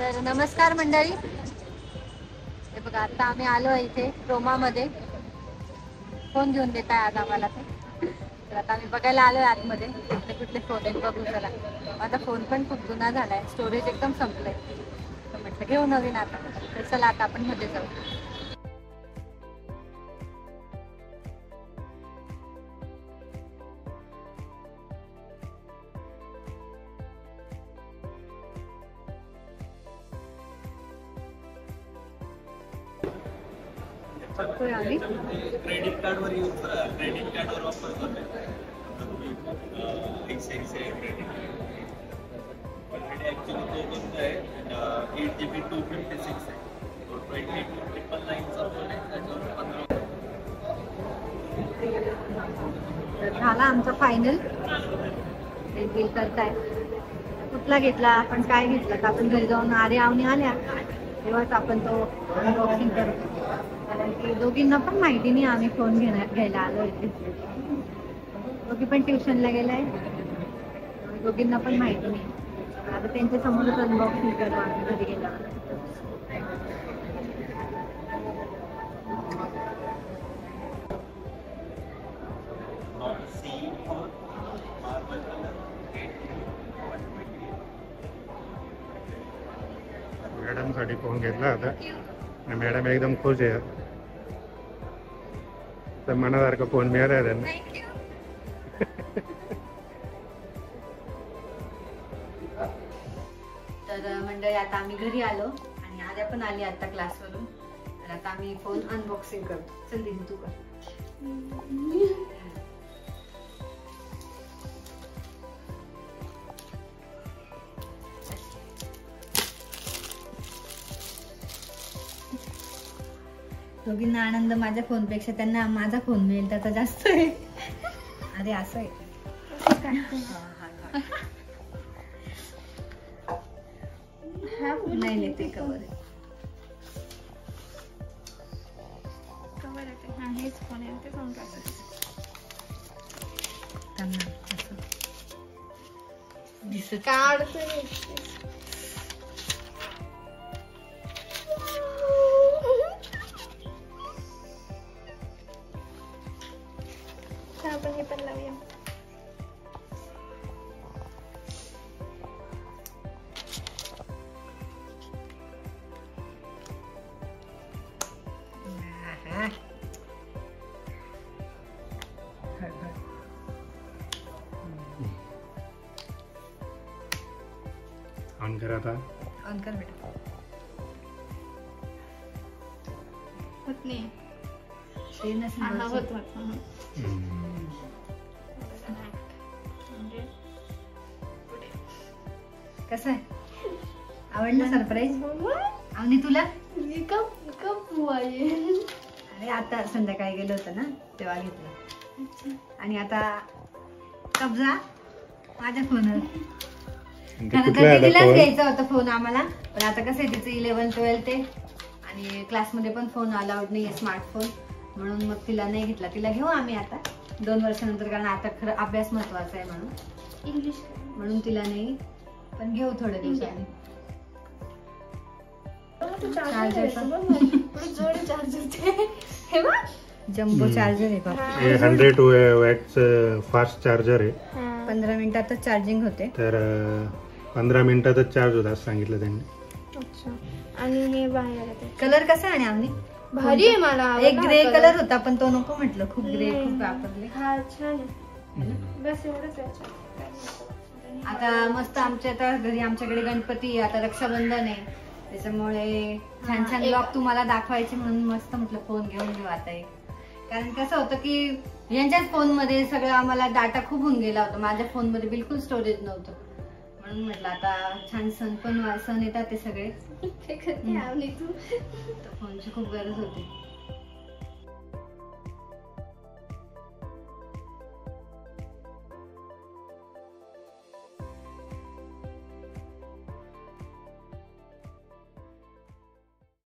तर नमस्कार मंडळी, हे बघा आता आम्ही आलो आहे इथे रोमामध्ये. फोन घेऊन देत आहे आज आम्हाला तर आता आम्ही बघायला आलोय आतमध्ये कुठले कुठले फोन आहेत बघू. चला, माझा फोन पण खूप जुना झालाय, स्टोरेज एकदम संपलंय, तर म्हटलं घेऊ नवीन आता. तर चला आता आपण मध्ये जाऊ. आम्ही क्रेडिट कार्डवर यूज क्रेडिट कार्डवर वापरतो ऑलरेडी ॲक्च्युली तो कोणता आहे 8GB 256 आहे. 299चा फोन आहे, त्याच्यावर 15 झाला आमचा फायनल. बिल करताय कुठला घेतला आपण, काय घेतलं तर आपण घरी जाऊन आवनी आल्या तेव्हाच आपण तो अनबॉक्सिंग करतो. कारण की दोघींना पण माहिती नाही आम्ही फोन घ्यायला आलो इथे. दोघी पण ट्युशनला गेलाय, दोघींना पण माहिती नाही. आता त्यांच्या समोरच अनबॉक्सिंग करतो आम्ही घरी गेल्यावर. मॅडम साठी फोन घेतला होता आणि मॅडम एकदम खुश आहे. तर मनासारखा फोन मिळाला त्यांना. तर मंडळी आता आम्ही घरी आलो आणि आद्या पण आली आता क्लासवरून. तर आता आम्ही फोन अनबॉक्सिंग करतो. चल दीदी तू कर. दोघींना आनंद माझ्या फोन पेक्षा त्यांना माझा फोन मिळेल त्याचा जास्त आहे. अरे असं आहे. नाही नाही ते कवर आहे. कवर आहे. हा हेच फोन आहे ते सांग का त्यांना असं दिसत काढतोय. आपण हे पण लावूया. ऑन करा आता. ऑन कर बेटा. होत नाही. ते नसेल हा बघ. होत. कसं आहे, आवडलं सरप्राईज आणि तुला? अरे आता संध्याकाळी गेलो होतं ना तेव्हा घेतलं. आणि आता कब्जा माझ्या फोनवर. खरं तर दीदीलाच घ्यायचा होता फोन आम्हाला, पण आता कसं आहे तिचं 11-12 ते आणि क्लासमध्ये पण फोन अलाउड नाहीये स्मार्टफोन, म्हणून मग तिला नाही घेतला. तिला घेऊ आम्ही आता 2 वर्षानंतर, कारण आता खरं अभ्यास महत्वाचा आहे म्हणून इंग्लिश म्हणून तिला नाही, पण घेऊ थोड्या दिवसांनी. जम्बो चार्जर आहे बाबा. 100 वॅटचं फास्ट चार्जर आहे. 15 मिनिटातच चार्जिंग होते. तर 15 मिनिटातच चार्ज होता असं सांगितलं त्यांनी. अच्छा. आणि हे बाहेर कलर कसा आहे आम्ही भारी आहे. मला एक ग्रे कलर होता पण तो नको म्हटलं, खूप ग्रे खूप वापरले. हा छान आहे. बस एवढंच आहे. आता मस्त आमच्या आता घरी आमच्याकडे गणपती, आता रक्षाबंधन आहे, त्याच्यामुळे छान छान ब्लॉग तुम्हाला दाखवायचे म्हणून मस्त म्हटलं फोन घेऊन घेऊ आता एक. कारण कसं होतं की यांच्याच फोन मध्ये सगळं आम्हाला डाटा खूप होऊन गेला होता, माझ्या फोन मध्ये बिलकुल स्टोरेज नव्हतं, म्हणून म्हटलं आता छान सण येतात ते सगळे, फोनची खूप गरज होती.